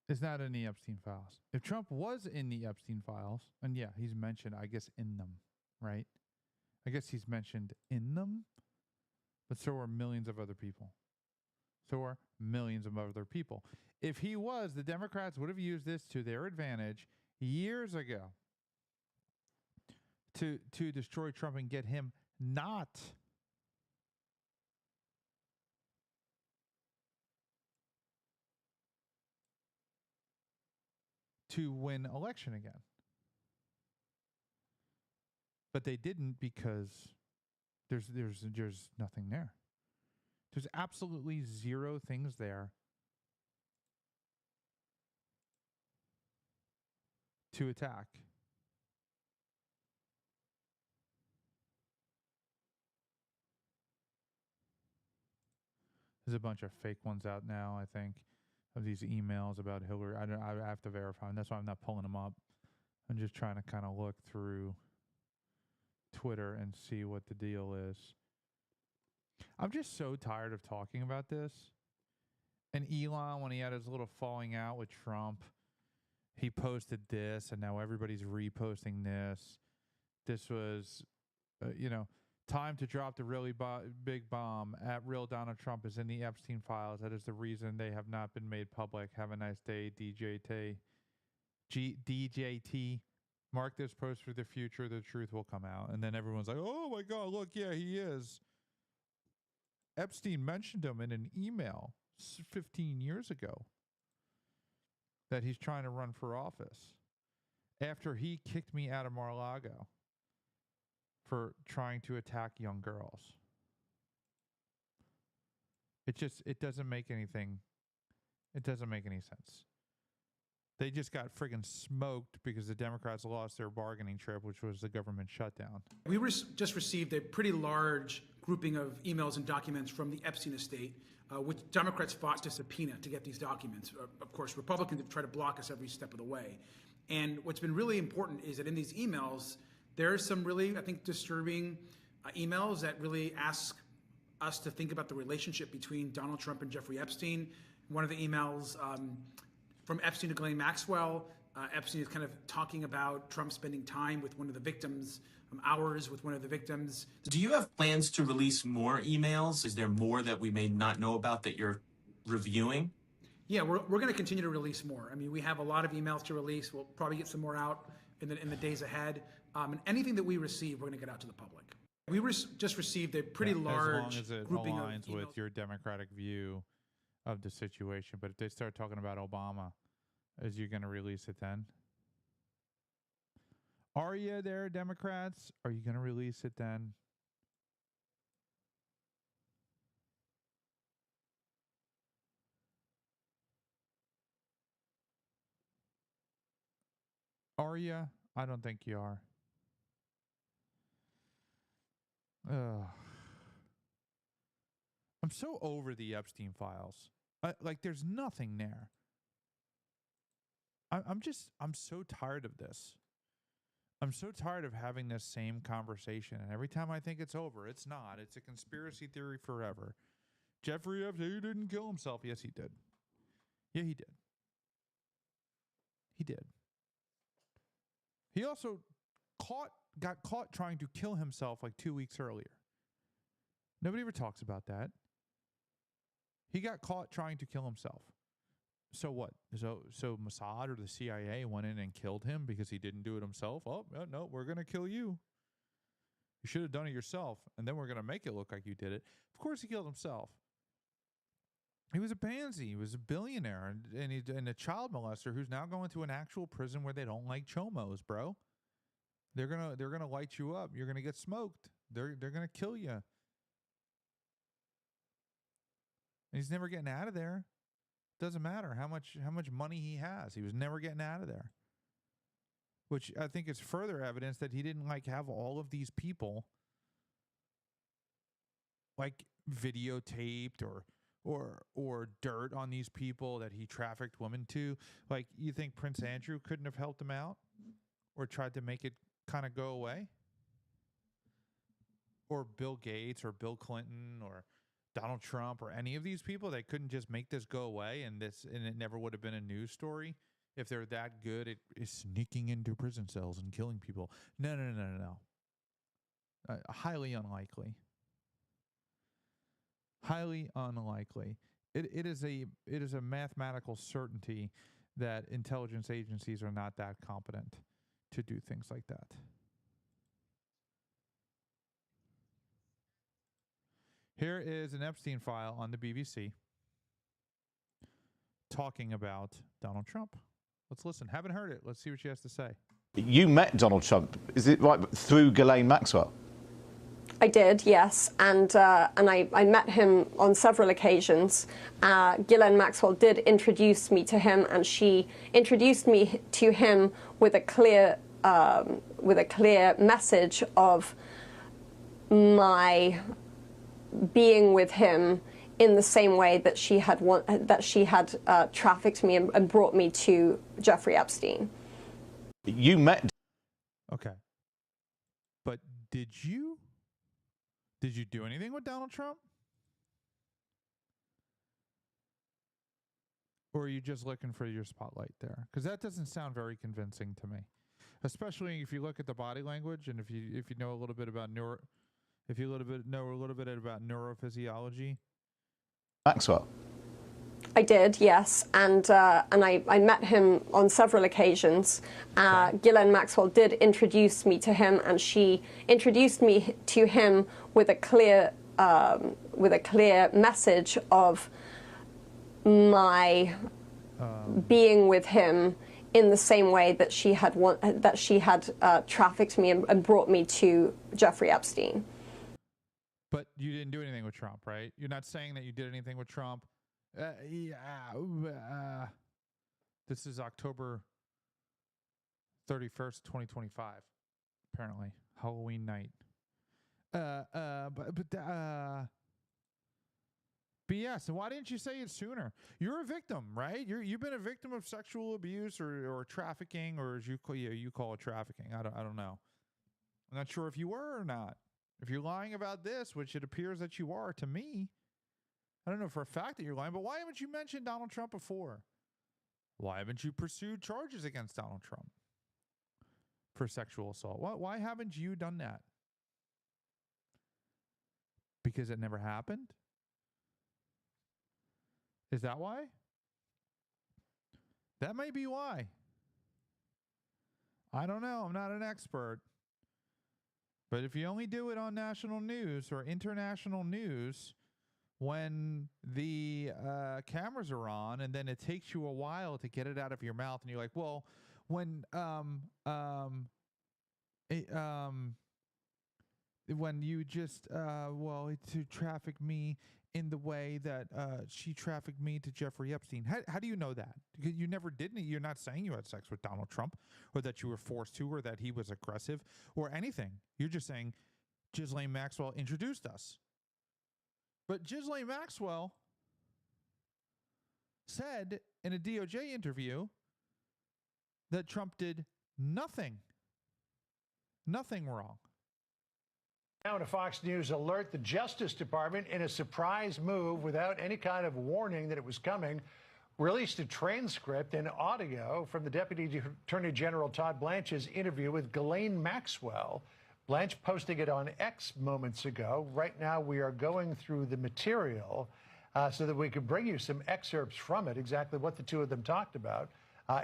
is not in the Epstein files. If Trump was in the Epstein files, and yeah, he's mentioned, I guess, in them, right? I guess he's mentioned in them, but so are millions of other people. So are millions of other people. If he was, the Democrats would have used this to their advantage years ago to destroy Trump and get him not to win election again. But they didn't because there's nothing there. There's absolutely zero things there to attack. There's a bunch of fake ones out now, I think, of these emails about Hillary. I have to verify them. That's why I'm not pulling them up. I'm just trying to kind of look through Twitter and see what the deal is. I'm just so tired of talking about this. And Elon, when he had his little falling out with Trump, he posted this, and now everybody's reposting this. This was, time to drop the really big bomb. At real Donald Trump is in the Epstein files. That is the reason they have not been made public. Have a nice day, DJT. Mark this post for the future. The truth will come out. And then everyone's like, oh my God, look, yeah, he is. Epstein mentioned him in an email 15 years ago that he's trying to run for office after he kicked me out of Mar-a-Lago for trying to attack young girls. It doesn't make anything. It doesn't make any sense. They just got friggin' smoked because the Democrats lost their bargaining chip, which was the government shutdown. We just received a pretty large grouping of emails and documents from the Epstein estate, which Democrats fought to subpoena to get these documents. Of course, Republicans have tried to block us every step of the way. And what's been really important is that in these emails, there are some really, I think, disturbing emails that really ask us to think about the relationship between Donald Trump and Jeffrey Epstein. One of the emails from Epstein to Ghislaine Maxwell, Epstein is kind of talking about Trump spending time with one of the victims, hours with one of the victims. Do you have plans to release more emails? Is there more that we may not know about that you're reviewing? Yeah, we're going to continue to release more. I mean, we have a lot of emails to release. We'll probably get some more out in the days ahead. And anything that we receive, we're going to get out to the public. We just received a pretty large as long as it grouping aligns of with your democratic view of the situation. But if they start talking about Obama, is you going to release it then? Are you there, Democrats? Are you going to release it then? Are you? I don't think you are. Ugh. I'm so over the Epstein files. Like, there's nothing there. I'm so tired of this. I'm so tired of having this same conversation. And every time I think it's over, it's not. It's a conspiracy theory forever. Jeffrey Epstein didn't kill himself. Yes, he did. Yeah, he did. He did. He also got caught trying to kill himself like 2 weeks earlier. Nobody ever talks about that. He got caught trying to kill himself. So what? So Mossad or the CIA went in and killed him because he didn't do it himself? Oh, no, we're going to kill you. You should have done it yourself, and then we're going to make it look like you did it. Of course he killed himself. He was a pansy. He was a billionaire and a child molester who's now going to an actual prison where they don't like chomos, bro. They're gonna light you up. You're gonna get smoked. They're gonna kill you. And he's never getting out of there. Doesn't matter how much money he has. He was never getting out of there. Which I think is further evidence that he didn't have all of these people videotaped or dirt on these people that he trafficked women to. Like, you think Prince Andrew couldn't have helped him out or tried to make it kind of go away? Or Bill Gates or Bill Clinton or Donald Trump or any of these people, they couldn't just make this go away and it never would have been a news story if they're that good at sneaking into prison cells and killing people. No. Highly unlikely. Highly unlikely. It is a mathematical certainty that intelligence agencies are not that competent to do things like that. Here is an Epstein file on the BBC talking about Donald Trump. Let's listen. Haven't heard it. Let's see what she has to say. You met Donald Trump, is it right, through Ghislaine Maxwell? I did, yes, and I met him on several occasions. Ghislaine Maxwell did introduce me to him, and she introduced me to him with a clear message of my being with him in the same way that she had trafficked me and brought me to Jeffrey Epstein. You met. Okay, but did you do anything with Donald Trump? Or are you just looking for your spotlight there? Because that doesn't sound very convincing to me, especially if you look at the body language and if you know a little bit about know a little bit about neurophysiology. Maxwell. I did, yes, and I met him on several occasions. Ghislaine Maxwell did introduce me to him, and she introduced me to him with a clear message of my being with him in the same way that she had trafficked me and brought me to Jeffrey Epstein. But you didn't do anything with Trump, right? You're not saying that you did anything with Trump. This is October 31st, 2025. Apparently, Halloween night. But yes, and why didn't you say it sooner? You're a victim, right? You've been a victim of sexual abuse or trafficking, or as you call it trafficking. I don't know. I'm not sure if you were or not. If you're lying about this, which it appears that you are to me, I don't know for a fact that you're lying, but why haven't you mentioned Donald Trump before? Why haven't you pursued charges against Donald Trump for sexual assault? Why haven't you done that? Because it never happened? Is that why? That may be why. I don't know. I'm not an expert. But if you only do it on national news or international news when the cameras are on, and then it takes you a while to get it out of your mouth, and you're like, well, when you just to traffic me in the way that she trafficked me to Jeffrey Epstein. How do you know that? Because you never did. You're not saying you had sex with Donald Trump, or that you were forced to, or that he was aggressive, or anything. You're just saying Ghislaine Maxwell introduced us. But Ghislaine Maxwell said in a DOJ interview that Trump did nothing wrong. Now to Fox News alert, the Justice Department, in a surprise move without any kind of warning that it was coming, released a transcript and audio from the Deputy Attorney General Todd Blanche's interview with Ghislaine Maxwell. Blanche posting it on X moments ago. Right now we are going through the material so that we can bring you some excerpts from it, exactly what the two of them talked about.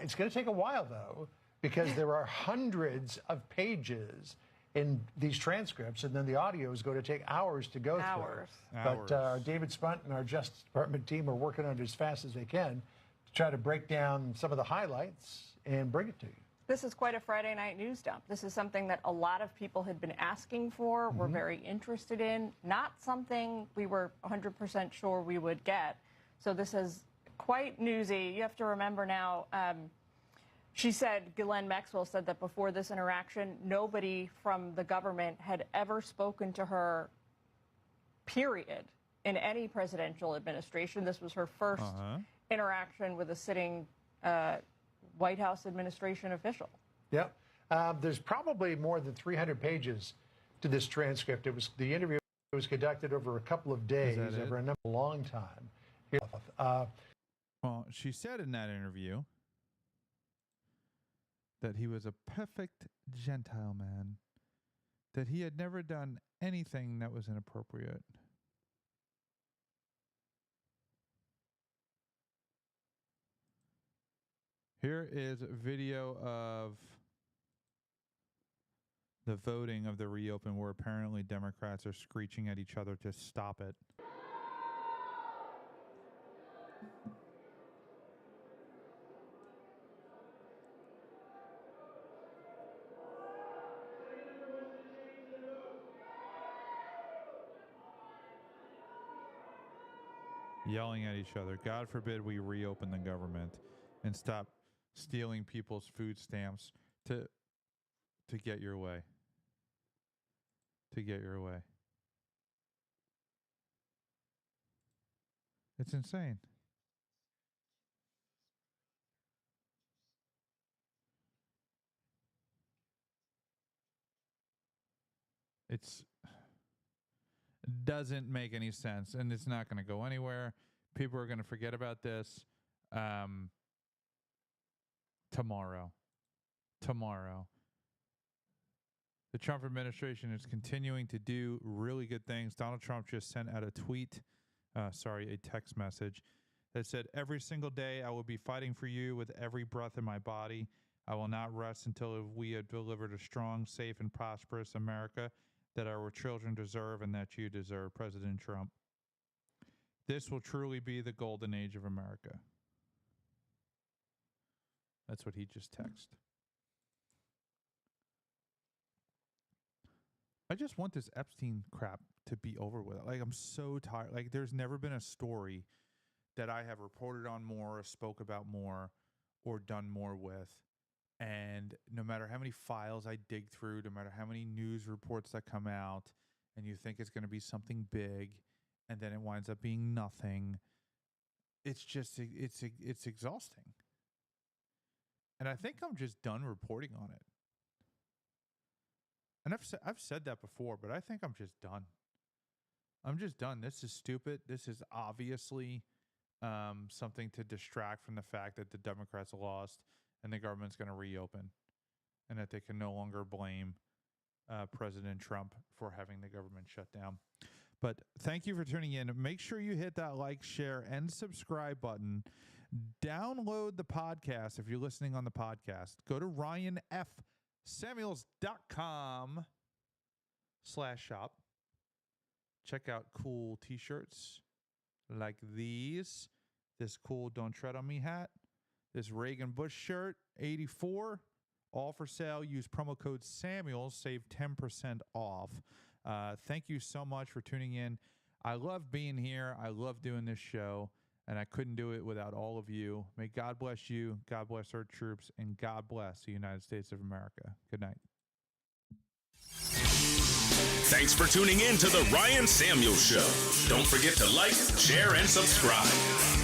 It's going to take a while, though, because there are hundreds of pages in these transcripts, and then the audio is going to take hours to go through. But David Spunt and our Justice Department team are working on it as fast as they can to try to break down some of the highlights and bring it to you. This is quite a Friday night news dump. This is something that a lot of people had been asking for, were very interested in, not something we were 100% sure we would get. So this is quite newsy. You have to remember now, she said, Ghislaine Maxwell said that before this interaction, nobody from the government had ever spoken to her, period, in any presidential administration. This was her first interaction with a sitting White House administration official. Yep. There's probably more than 300 pages to this transcript. The interview was conducted over a couple of days, over a long time. Well, she said in that interview that he was a perfect Gentile man, that he had never done anything that was inappropriate. Here is a video of the voting of the reopen, where apparently Democrats are screeching at each other to stop it. Yelling at each other. God forbid we reopen the government and stop stealing people's food stamps to get your way. To get your way. It's insane. Doesn't make any sense, and it's not going to go anywhere. People are going to forget about this tomorrow. The Trump administration is continuing to do really good things. Donald Trump just sent out a text message that said, "Every single day I will be fighting for you with every breath in my body. I will not rest until we have delivered a strong, safe, and prosperous America that our children deserve and that you deserve, President Trump. This will truly be the golden age of America." That's what he just texted. I just want this Epstein crap to be over with. Like, I'm so tired. Like, there's never been a story that I have reported on more, or spoke about more, or done more with. And no matter how many files I dig through, no matter how many news reports that come out, and you think it's going to be something big, and then it winds up being nothing, it's exhausting. And I think I'm just done reporting on it. And I've said that before, but I think I'm just done. I'm just done. This is stupid. This is obviously something to distract from the fact that the Democrats lost and the government's going to reopen, and that they can no longer blame President Trump for having the government shut down. But thank you for tuning in. Make sure you hit that like, share, and subscribe button. Download the podcast if you're listening on the podcast. Go to ryanfsamuels.com/shop. Check out cool t-shirts like these. This cool Don't Tread on Me hat. This Reagan Bush shirt, 84. All for sale. Use promo code Samuels. Save 10% off. Thank you so much for tuning in. I love being here. I love doing this show. And I couldn't do it without all of you. May God bless you. God bless our troops. And God bless the United States of America. Good night. Thanks for tuning in to The Ryan Samuels Show. Don't forget to like, share, and subscribe.